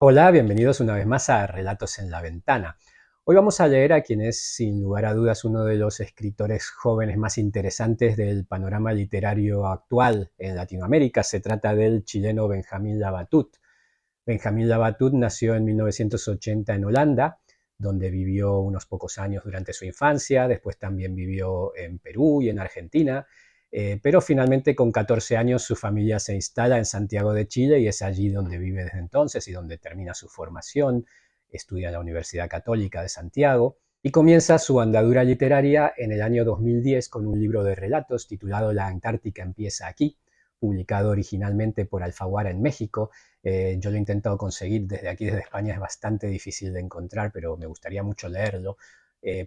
Hola, bienvenidos una vez más a Relatos en la Ventana. Hoy vamos a leer a quien es, sin lugar a dudas, uno de los escritores jóvenes más interesantes del panorama literario actual en Latinoamérica. Se trata del chileno Benjamín Labatut. Benjamín Labatut nació en 1980 en Holanda, donde vivió unos pocos años durante su infancia. Después también vivió en Perú y en Argentina. Pero finalmente con 14 años su familia se instala en Santiago de Chile y es allí donde vive desde entonces y donde termina su formación. Estudia en la Universidad Católica de Santiago y comienza su andadura literaria en el año 2010 con un libro de relatos titulado La Antártica empieza aquí, publicado originalmente por Alfaguara en México. Yo lo he intentado conseguir desde aquí, desde España, es bastante difícil de encontrar, pero me gustaría mucho leerlo,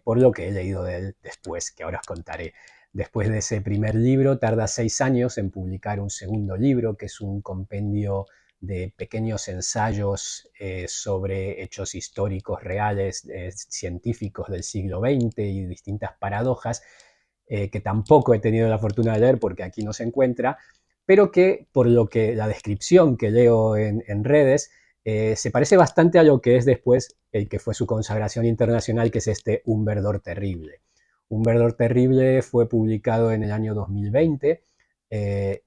por lo que he leído de él después, que ahora os contaré. Después de ese primer libro, tarda 6 años en publicar un segundo libro, que es un compendio de pequeños ensayos sobre hechos históricos reales, científicos del siglo XX y distintas paradojas, que tampoco he tenido la fortuna de leer porque aquí no se encuentra, pero que por lo que la descripción que leo en redes, se parece bastante a lo que es después el que fue su consagración internacional, que es este Un verdor terrible. Un verdor terrible fue publicado en el año 2020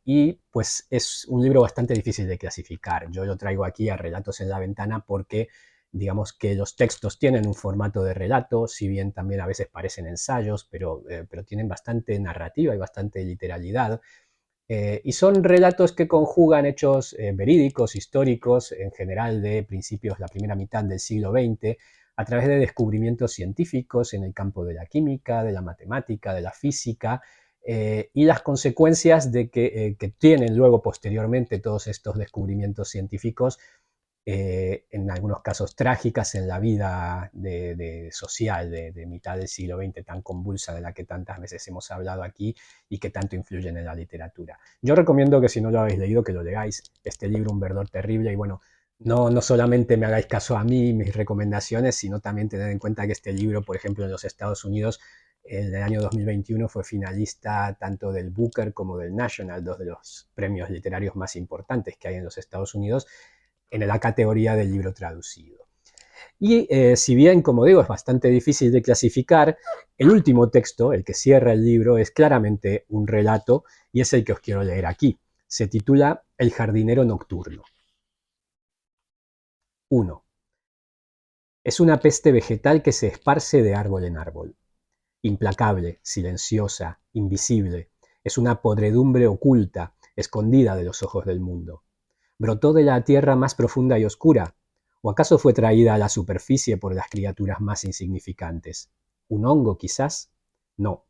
y pues es un libro bastante difícil de clasificar. Yo lo traigo aquí a Relatos en la Ventana porque digamos que los textos tienen un formato de relato, si bien también a veces parecen ensayos, pero tienen bastante narrativa y bastante literalidad. Y son relatos que conjugan hechos verídicos, históricos, en general de principios, la primera mitad del siglo XX, a través de descubrimientos científicos en el campo de la química, de la matemática, de la física, y las consecuencias que tienen luego posteriormente todos estos descubrimientos científicos, en algunos casos trágicas, en la vida social de mitad del siglo XX tan convulsa de la que tantas veces hemos hablado aquí y que tanto influyen en la literatura. Yo recomiendo que si no lo habéis leído, que lo leáis, este libro, Un verdor terrible, y bueno, no solamente me hagáis caso a mí, mis recomendaciones, sino también tener en cuenta que este libro, por ejemplo, en los Estados Unidos, en el año 2021 fue finalista tanto del Booker como del National, dos de los premios literarios más importantes que hay en los Estados Unidos, en la categoría del libro traducido. Y si bien, como digo, es bastante difícil de clasificar, el último texto, el que cierra el libro, es claramente un relato y es el que os quiero leer aquí. Se titula El jardinero nocturno. 1. Es una peste vegetal que se esparce de árbol en árbol. Implacable, silenciosa, invisible, es una podredumbre oculta, escondida de los ojos del mundo. ¿Brotó de la tierra más profunda y oscura? ¿O acaso fue traída a la superficie por las criaturas más insignificantes? ¿Un hongo, quizás? No.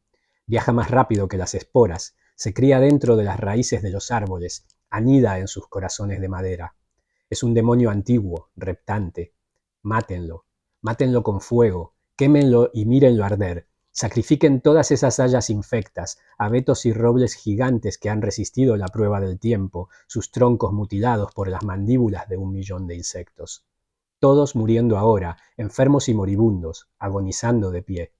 Viaja más rápido que las esporas, se cría dentro de las raíces de los árboles, anida en sus corazones de madera. Es un demonio antiguo, reptante. Mátenlo, mátenlo con fuego, quémenlo y mírenlo arder. Sacrifiquen todas esas hayas infectas, abetos y robles gigantes que han resistido la prueba del tiempo, sus troncos mutilados por las mandíbulas de 1 millón de insectos. Todos muriendo ahora, enfermos y moribundos, agonizando de pie.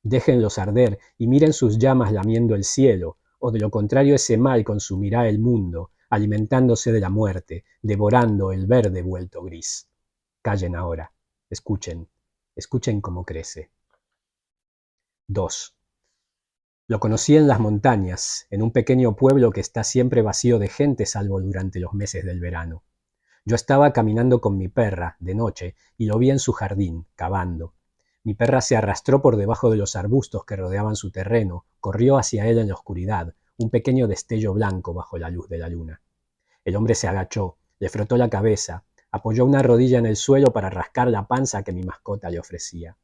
Déjenlos arder y miren sus llamas lamiendo el cielo, o de lo contrario ese mal consumirá el mundo, alimentándose de la muerte, devorando el verde vuelto gris. Callen ahora, escuchen, escuchen cómo crece. 2. Lo conocí en las montañas, en un pequeño pueblo que está siempre vacío de gente salvo durante los meses del verano. Yo estaba caminando con mi perra, de noche, y lo vi en su jardín, cavando. Mi perra se arrastró por debajo de los arbustos que rodeaban su terreno, corrió hacia él en la oscuridad, un pequeño destello blanco bajo la luz de la luna. El hombre se agachó, le frotó la cabeza, apoyó una rodilla en el suelo para rascar la panza que mi mascota le ofrecía.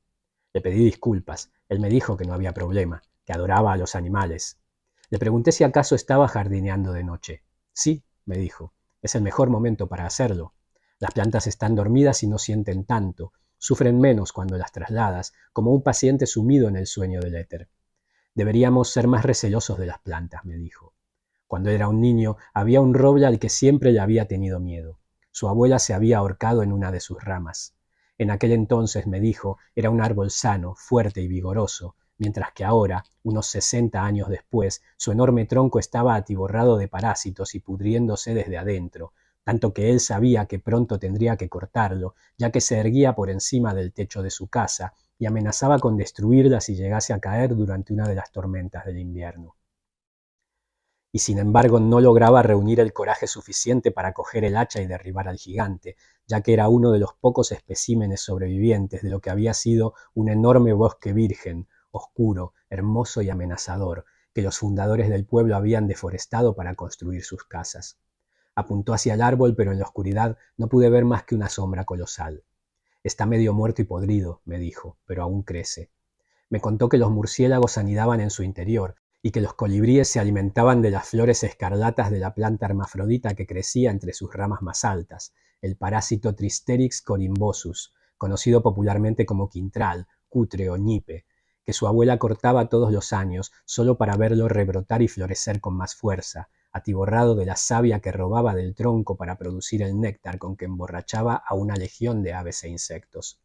Le pedí disculpas, él me dijo que no había problema, que adoraba a los animales. Le pregunté si acaso estaba jardineando de noche. Sí, me dijo, es el mejor momento para hacerlo. Las plantas están dormidas y no sienten tanto, sufren menos cuando las trasladas, como un paciente sumido en el sueño del éter. Deberíamos ser más recelosos de las plantas, me dijo. Cuando era un niño había un roble al que siempre le había tenido miedo. Su abuela se había ahorcado en una de sus ramas. En aquel entonces, me dijo, era un árbol sano, fuerte y vigoroso, mientras que ahora, unos 60 años después, su enorme tronco estaba atiborrado de parásitos y pudriéndose desde adentro, tanto que él sabía que pronto tendría que cortarlo, ya que se erguía por encima del techo de su casa y amenazaba con destruirla si llegase a caer durante una de las tormentas del invierno. Y sin embargo no lograba reunir el coraje suficiente para coger el hacha y derribar al gigante, ya que era uno de los pocos especímenes sobrevivientes de lo que había sido un enorme bosque virgen, oscuro, hermoso y amenazador, que los fundadores del pueblo habían deforestado para construir sus casas. Apuntó hacia el árbol, pero en la oscuridad no pude ver más que una sombra colosal. Está medio muerto y podrido, me dijo, pero aún crece. Me contó que los murciélagos anidaban en su interior y que los colibríes se alimentaban de las flores escarlatas de la planta hermafrodita que crecía entre sus ramas más altas, el parásito Tristerix corimbosus, conocido popularmente como quintral, cutre o ñipe, que su abuela cortaba todos los años solo para verlo rebrotar y florecer con más fuerza, atiborrado de la savia que robaba del tronco para producir el néctar con que emborrachaba a una legión de aves e insectos.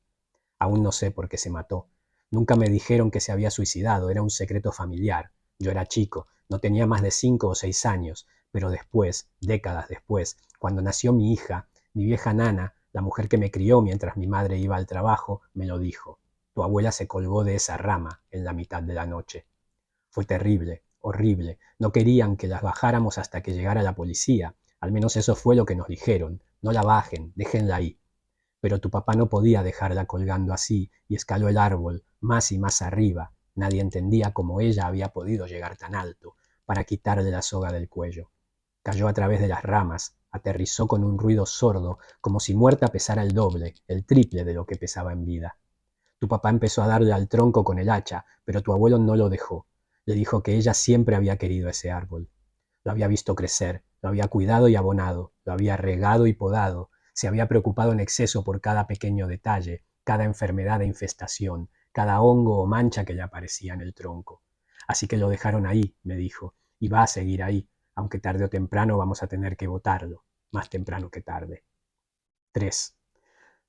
Aún no sé por qué se mató. Nunca me dijeron que se había suicidado, era un secreto familiar. Yo era chico, no tenía más de 5 o 6 años, pero después, décadas después, cuando nació mi hija, mi vieja nana, la mujer que me crió mientras mi madre iba al trabajo, me lo dijo. Tu abuela se colgó de esa rama en la mitad de la noche. Fue terrible, horrible. No querían que las bajáramos hasta que llegara la policía. Al menos eso fue lo que nos dijeron. No la bajen, déjenla ahí. Pero tu papá no podía dejarla colgando así y escaló el árbol más y más arriba. Nadie entendía cómo ella había podido llegar tan alto para quitarle la soga del cuello. Cayó a través de las ramas, aterrizó con un ruido sordo, como si muerta pesara el doble, el triple de lo que pesaba en vida. Tu papá empezó a darle al tronco con el hacha, pero tu abuelo no lo dejó. Le dijo que ella siempre había querido ese árbol. Lo había visto crecer, lo había cuidado y abonado, lo había regado y podado, se había preocupado en exceso por cada pequeño detalle, cada enfermedad e infestación, cada hongo o mancha que le aparecía en el tronco. Así que lo dejaron ahí, me dijo, y va a seguir ahí, aunque tarde o temprano vamos a tener que botarlo, más temprano que tarde. 3.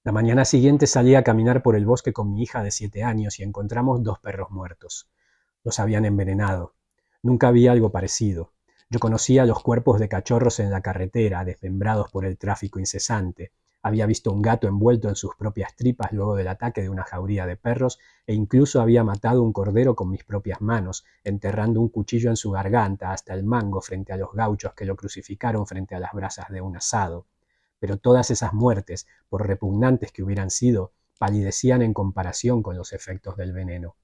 La mañana siguiente salí a caminar por el bosque con mi hija de 7 años y encontramos 2 perros muertos. Los habían envenenado. Nunca vi algo parecido. Yo conocía los cuerpos de cachorros en la carretera, desmembrados por el tráfico incesante. Había visto un gato envuelto en sus propias tripas luego del ataque de una jauría de perros e incluso había matado un cordero con mis propias manos, enterrando un cuchillo en su garganta hasta el mango frente a los gauchos que lo crucificaron frente a las brasas de un asado. Pero todas esas muertes, por repugnantes que hubieran sido, palidecían en comparación con los efectos del veneno.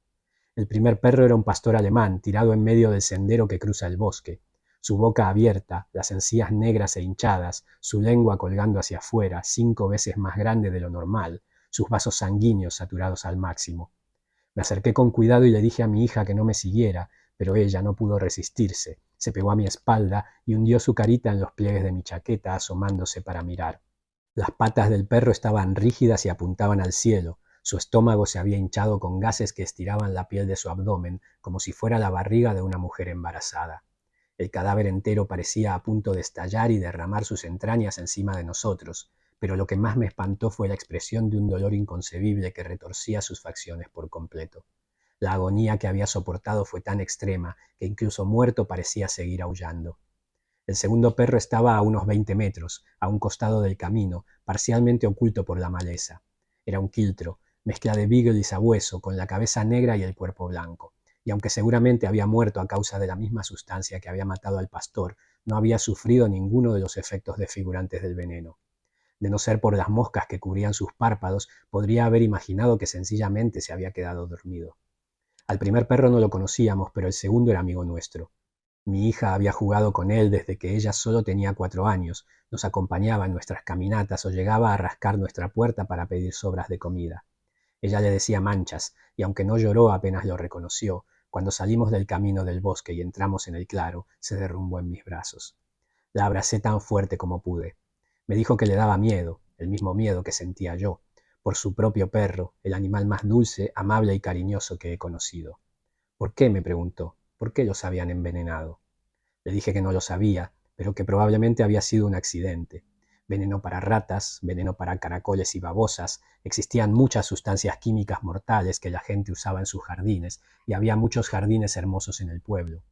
El primer perro era un pastor alemán, tirado en medio del sendero que cruza el bosque. Su boca abierta, las encías negras e hinchadas, su lengua colgando hacia afuera, 5 veces más grande de lo normal, sus vasos sanguíneos saturados al máximo. Me acerqué con cuidado y le dije a mi hija que no me siguiera, pero ella no pudo resistirse. Se pegó a mi espalda y hundió su carita en los pliegues de mi chaqueta, asomándose para mirar. Las patas del perro estaban rígidas y apuntaban al cielo. Su estómago se había hinchado con gases que estiraban la piel de su abdomen, como si fuera la barriga de una mujer embarazada. El cadáver entero parecía a punto de estallar y derramar sus entrañas encima de nosotros, pero lo que más me espantó fue la expresión de un dolor inconcebible que retorcía sus facciones por completo. La agonía que había soportado fue tan extrema que incluso muerto parecía seguir aullando. El segundo perro estaba a unos 20 metros, a un costado del camino, parcialmente oculto por la maleza. Era un quiltro, mezcla de beagle y sabueso, con la cabeza negra y el cuerpo blanco. Y aunque seguramente había muerto a causa de la misma sustancia que había matado al pastor, no había sufrido ninguno de los efectos desfigurantes del veneno. De no ser por las moscas que cubrían sus párpados, podría haber imaginado que sencillamente se había quedado dormido. Al primer perro no lo conocíamos, pero el segundo era amigo nuestro. Mi hija había jugado con él desde que ella solo tenía 4 años, nos acompañaba en nuestras caminatas o llegaba a rascar nuestra puerta para pedir sobras de comida. Ella le decía Manchas, y aunque no lloró apenas lo reconoció, cuando salimos del camino del bosque y entramos en el claro, se derrumbó en mis brazos. La abracé tan fuerte como pude. Me dijo que le daba miedo, el mismo miedo que sentía yo, por su propio perro, el animal más dulce, amable y cariñoso que he conocido. ¿Por qué?, me preguntó. ¿Por qué los habían envenenado? Le dije que no lo sabía, pero que probablemente había sido un accidente. Veneno para ratas, veneno para caracoles y babosas, existían muchas sustancias químicas mortales que la gente usaba en sus jardines, y había muchos jardines hermosos en el pueblo.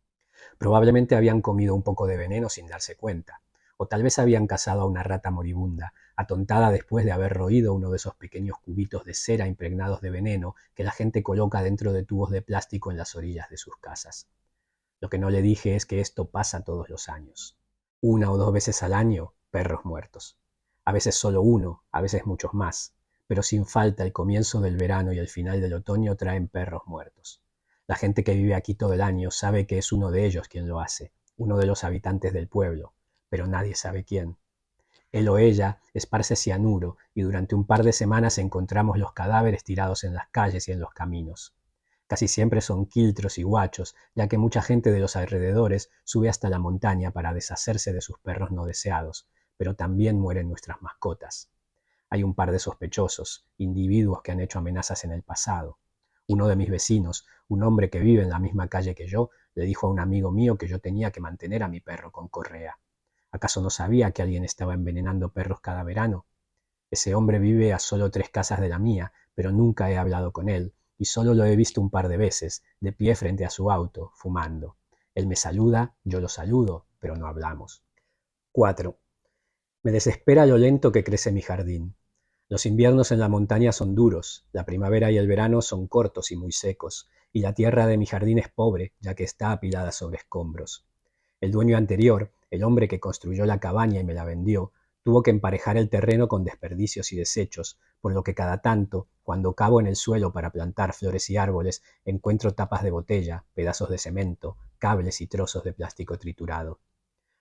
Probablemente habían comido un poco de veneno sin darse cuenta. O tal vez habían cazado a una rata moribunda, atontada después de haber roído uno de esos pequeños cubitos de cera impregnados de veneno que la gente coloca dentro de tubos de plástico en las orillas de sus casas. Lo que no le dije es que esto pasa todos los años. 1 o 2 veces al año, perros muertos. A veces solo uno, a veces muchos más, pero sin falta el comienzo del verano y el final del otoño traen perros muertos. La gente que vive aquí todo el año sabe que es uno de ellos quien lo hace, uno de los habitantes del pueblo, pero nadie sabe quién. Él o ella esparce cianuro y durante un par de semanas encontramos los cadáveres tirados en las calles y en los caminos. Casi siempre son quiltros y guachos, ya que mucha gente de los alrededores sube hasta la montaña para deshacerse de sus perros no deseados, pero también mueren nuestras mascotas. Hay un par de sospechosos, individuos que han hecho amenazas en el pasado. Uno de mis vecinos, un hombre que vive en la misma calle que yo, le dijo a un amigo mío que yo tenía que mantener a mi perro con correa. ¿Acaso no sabía que alguien estaba envenenando perros cada verano? Ese hombre vive a solo 3 casas de la mía, pero nunca he hablado con él, y solo lo he visto un par de veces, de pie frente a su auto, fumando. Él me saluda, yo lo saludo, pero no hablamos. 4. Me desespera lo lento que crece mi jardín. Los inviernos en la montaña son duros, la primavera y el verano son cortos y muy secos, y la tierra de mi jardín es pobre, ya que está apilada sobre escombros. El dueño anterior, el hombre que construyó la cabaña y me la vendió, tuvo que emparejar el terreno con desperdicios y desechos, por lo que cada tanto, cuando cavo en el suelo para plantar flores y árboles, encuentro tapas de botella, pedazos de cemento, cables y trozos de plástico triturado.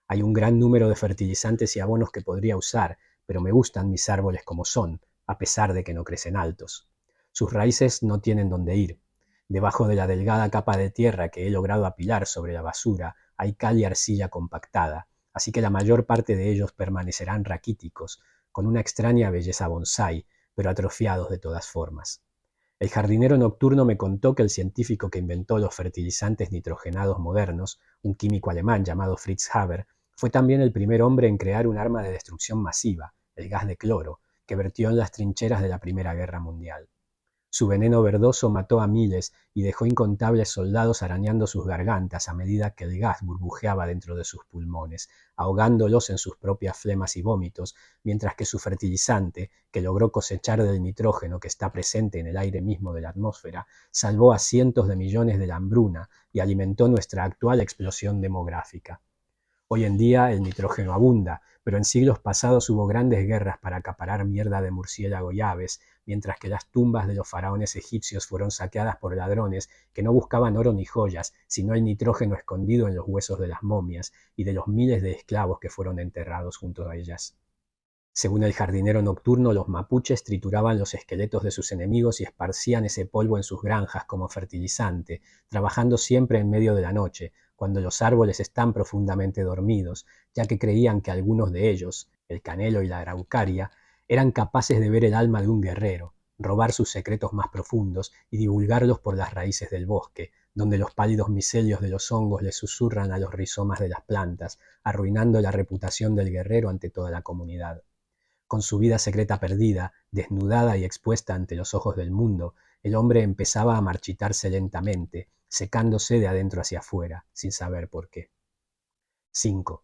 Hay un gran número de fertilizantes y abonos que podría usar, pero me gustan mis árboles como son, a pesar de que no crecen altos. Sus raíces no tienen dónde ir. Debajo de la delgada capa de tierra que he logrado apilar sobre la basura hay cal y arcilla compactada, así que la mayor parte de ellos permanecerán raquíticos, con una extraña belleza bonsái, pero atrofiados de todas formas. El jardinero nocturno me contó que el científico que inventó los fertilizantes nitrogenados modernos, un químico alemán llamado Fritz Haber, fue también el primer hombre en crear un arma de destrucción masiva, el gas de cloro, que vertió en las trincheras de la Primera Guerra Mundial. Su veneno verdoso mató a miles y dejó incontables soldados arañando sus gargantas a medida que el gas burbujeaba dentro de sus pulmones, ahogándolos en sus propias flemas y vómitos, mientras que su fertilizante, que logró cosechar del nitrógeno que está presente en el aire mismo de la atmósfera, salvó a cientos de millones de la hambruna y alimentó nuestra actual explosión demográfica. Hoy en día el nitrógeno abunda, pero en siglos pasados hubo grandes guerras para acaparar mierda de murciélago y aves, mientras que las tumbas de los faraones egipcios fueron saqueadas por ladrones que no buscaban oro ni joyas, sino el nitrógeno escondido en los huesos de las momias y de los miles de esclavos que fueron enterrados junto a ellas. Según el jardinero nocturno, los mapuches trituraban los esqueletos de sus enemigos y esparcían ese polvo en sus granjas como fertilizante, trabajando siempre en medio de la noche, cuando los árboles están profundamente dormidos, ya que creían que algunos de ellos, el canelo y la araucaria, eran capaces de ver el alma de un guerrero, robar sus secretos más profundos y divulgarlos por las raíces del bosque, donde los pálidos micelios de los hongos le susurran a los rizomas de las plantas, arruinando la reputación del guerrero ante toda la comunidad. Con su vida secreta perdida, desnudada y expuesta ante los ojos del mundo, el hombre empezaba a marchitarse lentamente, secándose de adentro hacia afuera, sin saber por qué. 5.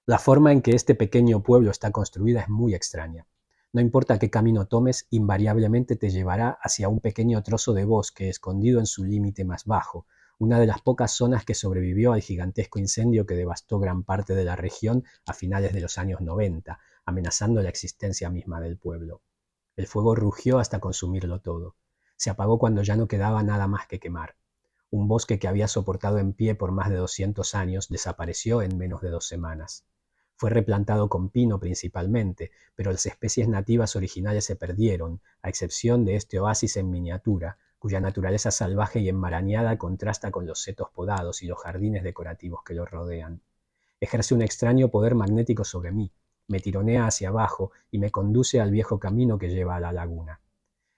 La forma en que este pequeño pueblo está construida es muy extraña. No importa qué camino tomes, invariablemente te llevará hacia un pequeño trozo de bosque escondido en su límite más bajo, una de las pocas zonas que sobrevivió al gigantesco incendio que devastó gran parte de la región a finales de los años 90, amenazando la existencia misma del pueblo. El fuego rugió hasta consumirlo todo. Se apagó cuando ya no quedaba nada más que quemar. Un bosque que había soportado en pie por más de 200 años desapareció en menos de 2 semanas. Fue replantado con pino principalmente, pero las especies nativas originales se perdieron, a excepción de este oasis en miniatura, cuya naturaleza salvaje y enmarañada contrasta con los setos podados y los jardines decorativos que lo rodean. Ejerce un extraño poder magnético sobre mí, me tironea hacia abajo y me conduce al viejo camino que lleva a la laguna.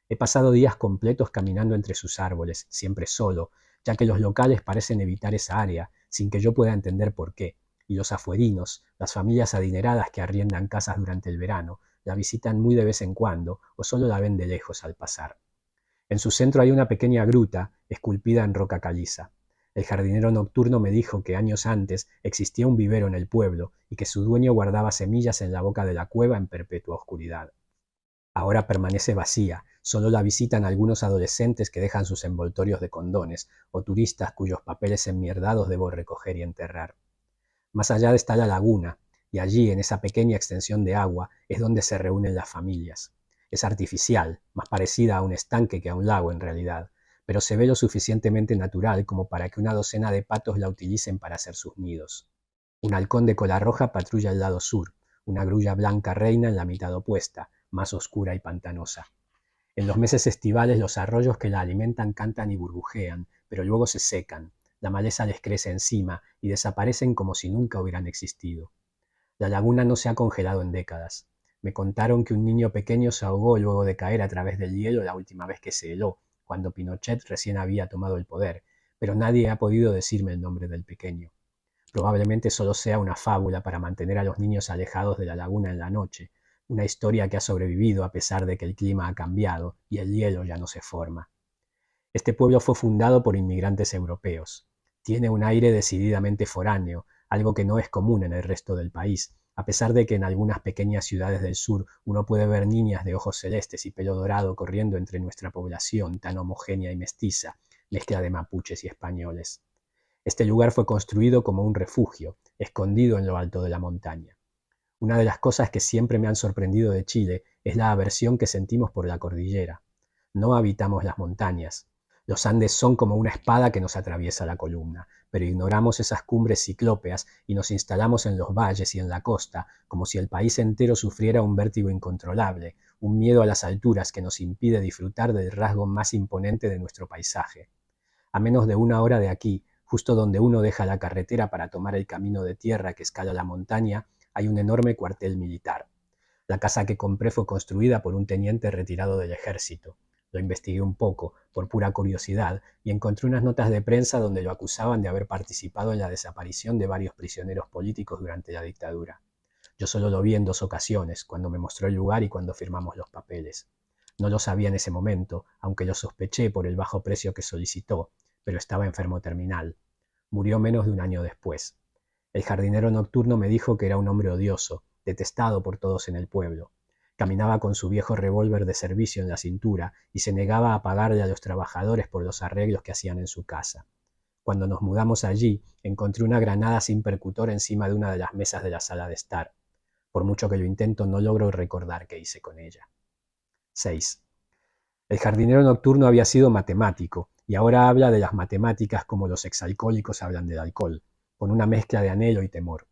He pasado días completos caminando entre sus árboles, siempre solo, ya que los locales parecen evitar esa área, sin que yo pueda entender por qué, y los afuerinos, las familias adineradas que arriendan casas durante el verano, la visitan muy de vez en cuando o solo la ven de lejos al pasar. En su centro hay una pequeña gruta, esculpida en roca caliza. El jardinero nocturno me dijo que años antes existía un vivero en el pueblo y que su dueño guardaba semillas en la boca de la cueva en perpetua oscuridad. Ahora permanece vacía, solo la visitan algunos adolescentes que dejan sus envoltorios de condones o turistas cuyos papeles enmierdados debo recoger y enterrar. Más allá está la laguna, y allí, en esa pequeña extensión de agua, es donde se reúnen las familias. Es artificial, más parecida a un estanque que a un lago en realidad, pero se ve lo suficientemente natural como para que una docena de patos la utilicen para hacer sus nidos. Un halcón de cola roja patrulla el lado sur, una grulla blanca reina en la mitad opuesta, más oscura y pantanosa. En los meses estivales los arroyos que la alimentan cantan y burbujean, pero luego se secan, la maleza les crece encima y desaparecen como si nunca hubieran existido. La laguna no se ha congelado en décadas. Me contaron que un niño pequeño se ahogó luego de caer a través del hielo la última vez que se heló, cuando Pinochet recién había tomado el poder, pero nadie ha podido decirme el nombre del pequeño. Probablemente solo sea una fábula para mantener a los niños alejados de la laguna en la noche, una historia que ha sobrevivido a pesar de que el clima ha cambiado y el hielo ya no se forma. Este pueblo fue fundado por inmigrantes europeos. Tiene un aire decididamente foráneo, algo que no es común en el resto del país, a pesar de que en algunas pequeñas ciudades del sur uno puede ver niñas de ojos celestes y pelo dorado corriendo entre nuestra población tan homogénea y mestiza, mezcla de mapuches y españoles. Este lugar fue construido como un refugio, escondido en lo alto de la montaña. Una de las cosas que siempre me han sorprendido de Chile es la aversión que sentimos por la cordillera. No habitamos las montañas. Los Andes son como una espada que nos atraviesa la columna, pero ignoramos esas cumbres ciclópeas y nos instalamos en los valles y en la costa, como si el país entero sufriera un vértigo incontrolable, un miedo a las alturas que nos impide disfrutar del rasgo más imponente de nuestro paisaje. A menos de una hora de aquí, justo donde uno deja la carretera para tomar el camino de tierra que escala la montaña, hay un enorme cuartel militar. La casa que compré fue construida por un teniente retirado del ejército. Lo investigué un poco, por pura curiosidad, y encontré unas notas de prensa donde lo acusaban de haber participado en la desaparición de varios prisioneros políticos durante la dictadura. Yo solo lo vi en 2 ocasiones, cuando me mostró el lugar y cuando firmamos los papeles. No lo sabía en ese momento, aunque lo sospeché por el bajo precio que solicitó, pero estaba enfermo terminal. Murió menos de un año después. El jardinero nocturno me dijo que era un hombre odioso, detestado por todos en el pueblo. Caminaba con su viejo revólver de servicio en la cintura y se negaba a pagarle a los trabajadores por los arreglos que hacían en su casa. Cuando nos mudamos allí, encontré una granada sin percutor encima de una de las mesas de la sala de estar. Por mucho que lo intento, no logro recordar qué hice con ella. 6. El jardinero nocturno había sido matemático, y ahora habla de las matemáticas como los exalcohólicos hablan del alcohol, con una mezcla de anhelo y temor.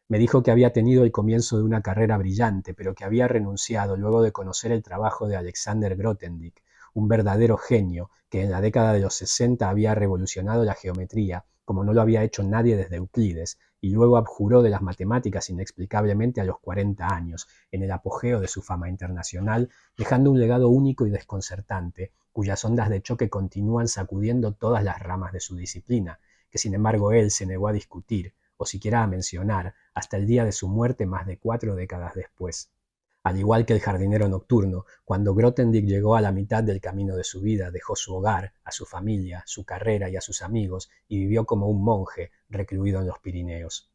Me dijo que había tenido el comienzo de una carrera brillante, pero que había renunciado luego de conocer el trabajo de Alexander Grothendieck, un verdadero genio que en la década de los 60 había revolucionado la geometría como no lo había hecho nadie desde Euclides, y luego abjuró de las matemáticas inexplicablemente a los 40 años, en el apogeo de su fama internacional, dejando un legado único y desconcertante, cuyas ondas de choque continúan sacudiendo todas las ramas de su disciplina, que sin embargo él se negó a discutir, o siquiera a mencionar, hasta el día de su muerte más de 4 décadas después. Al igual que el jardinero nocturno, cuando Grothendieck llegó a la mitad del camino de su vida, dejó su hogar, a su familia, su carrera y a sus amigos, y vivió como un monje, recluido en los Pirineos.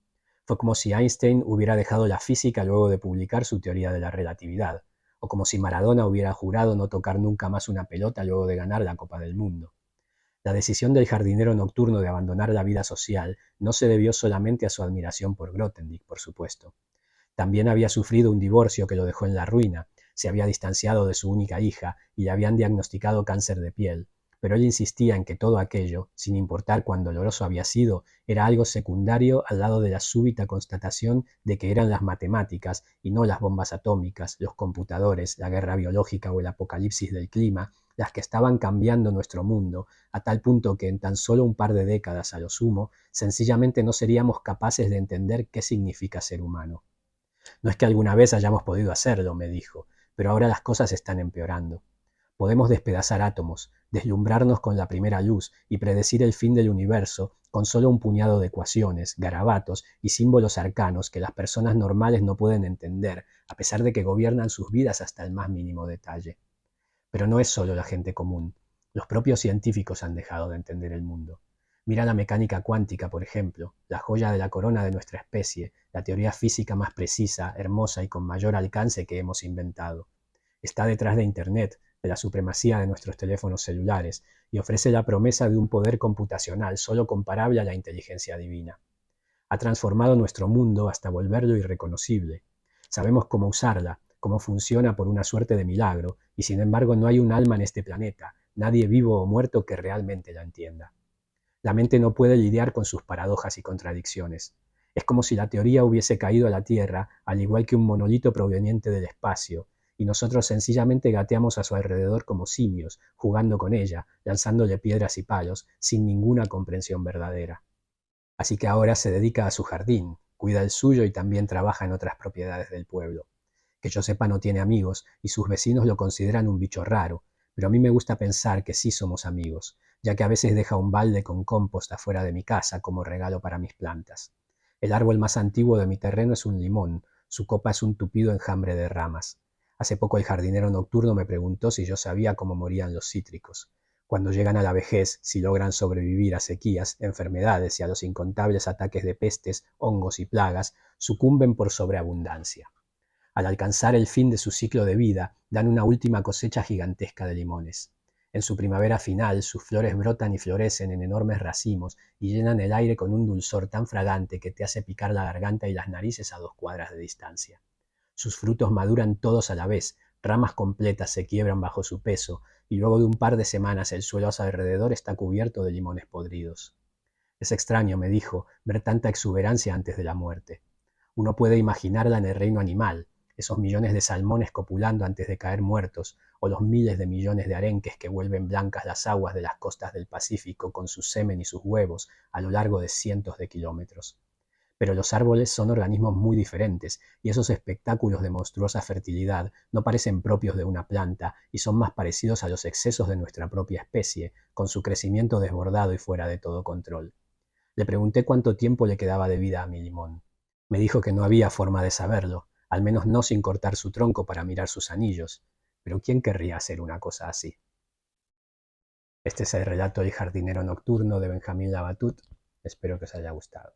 Fue como si Einstein hubiera dejado la física luego de publicar su teoría de la relatividad, o como si Maradona hubiera jurado no tocar nunca más una pelota luego de ganar la Copa del Mundo. La decisión del jardinero nocturno de abandonar la vida social no se debió solamente a su admiración por Grothendieck, por supuesto. También había sufrido un divorcio que lo dejó en la ruina, se había distanciado de su única hija y le habían diagnosticado cáncer de piel, pero él insistía en que todo aquello, sin importar cuán doloroso había sido, era algo secundario al lado de la súbita constatación de que eran las matemáticas y no las bombas atómicas, los computadores, la guerra biológica o el apocalipsis del clima las que estaban cambiando nuestro mundo, a tal punto que en tan solo un par de décadas a lo sumo, sencillamente no seríamos capaces de entender qué significa ser humano. No es que alguna vez hayamos podido hacerlo, me dijo, pero ahora las cosas están empeorando. Podemos despedazar átomos, deslumbrarnos con la primera luz y predecir el fin del universo con solo un puñado de ecuaciones, garabatos y símbolos arcanos que las personas normales no pueden entender, a pesar de que gobiernan sus vidas hasta el más mínimo detalle. Pero no es solo la gente común. Los propios científicos han dejado de entender el mundo. Mira la mecánica cuántica, por ejemplo, la joya de la corona de nuestra especie, la teoría física más precisa, hermosa y con mayor alcance que hemos inventado. Está detrás de Internet, de la supremacía de nuestros teléfonos celulares, y ofrece la promesa de un poder computacional solo comparable a la inteligencia divina. Ha transformado nuestro mundo hasta volverlo irreconocible. Sabemos cómo usarla, cómo funciona por una suerte de milagro, y sin embargo no hay un alma en este planeta, nadie vivo o muerto que realmente la entienda. La mente no puede lidiar con sus paradojas y contradicciones. Es como si la teoría hubiese caído a la Tierra, al igual que un monolito proveniente del espacio, y nosotros sencillamente gateamos a su alrededor como simios, jugando con ella, lanzándole piedras y palos, sin ninguna comprensión verdadera. Así que ahora se dedica a su jardín, cuida el suyo y también trabaja en otras propiedades del pueblo. Que yo sepa no tiene amigos y sus vecinos lo consideran un bicho raro, pero a mí me gusta pensar que sí somos amigos, ya que a veces deja un balde con compost afuera de mi casa como regalo para mis plantas. El árbol más antiguo de mi terreno es un limón, su copa es un tupido enjambre de ramas. Hace poco el jardinero nocturno me preguntó si yo sabía cómo morían los cítricos. Cuando llegan a la vejez, si logran sobrevivir a sequías, enfermedades y a los incontables ataques de pestes, hongos y plagas, sucumben por sobreabundancia. Al alcanzar el fin de su ciclo de vida, dan una última cosecha gigantesca de limones. En su primavera final, sus flores brotan y florecen en enormes racimos y llenan el aire con un dulzor tan fragante que te hace picar la garganta y las narices a 2 cuadras de distancia. Sus frutos maduran todos a la vez, ramas completas se quiebran bajo su peso, y luego de un par de semanas el suelo a su alrededor está cubierto de limones podridos. Es extraño, me dijo, ver tanta exuberancia antes de la muerte. Uno puede imaginarla en el reino animal, esos millones de salmones copulando antes de caer muertos, o los miles de millones de arenques que vuelven blancas las aguas de las costas del Pacífico con su semen y sus huevos a lo largo de cientos de kilómetros. Pero los árboles son organismos muy diferentes, y esos espectáculos de monstruosa fertilidad no parecen propios de una planta y son más parecidos a los excesos de nuestra propia especie, con su crecimiento desbordado y fuera de todo control. Le pregunté cuánto tiempo le quedaba de vida a mi limón. Me dijo que no había forma de saberlo, al menos no sin cortar su tronco para mirar sus anillos, pero ¿quién querría hacer una cosa así? Este es el relato del jardinero nocturno de Benjamín Labatut. Espero que os haya gustado.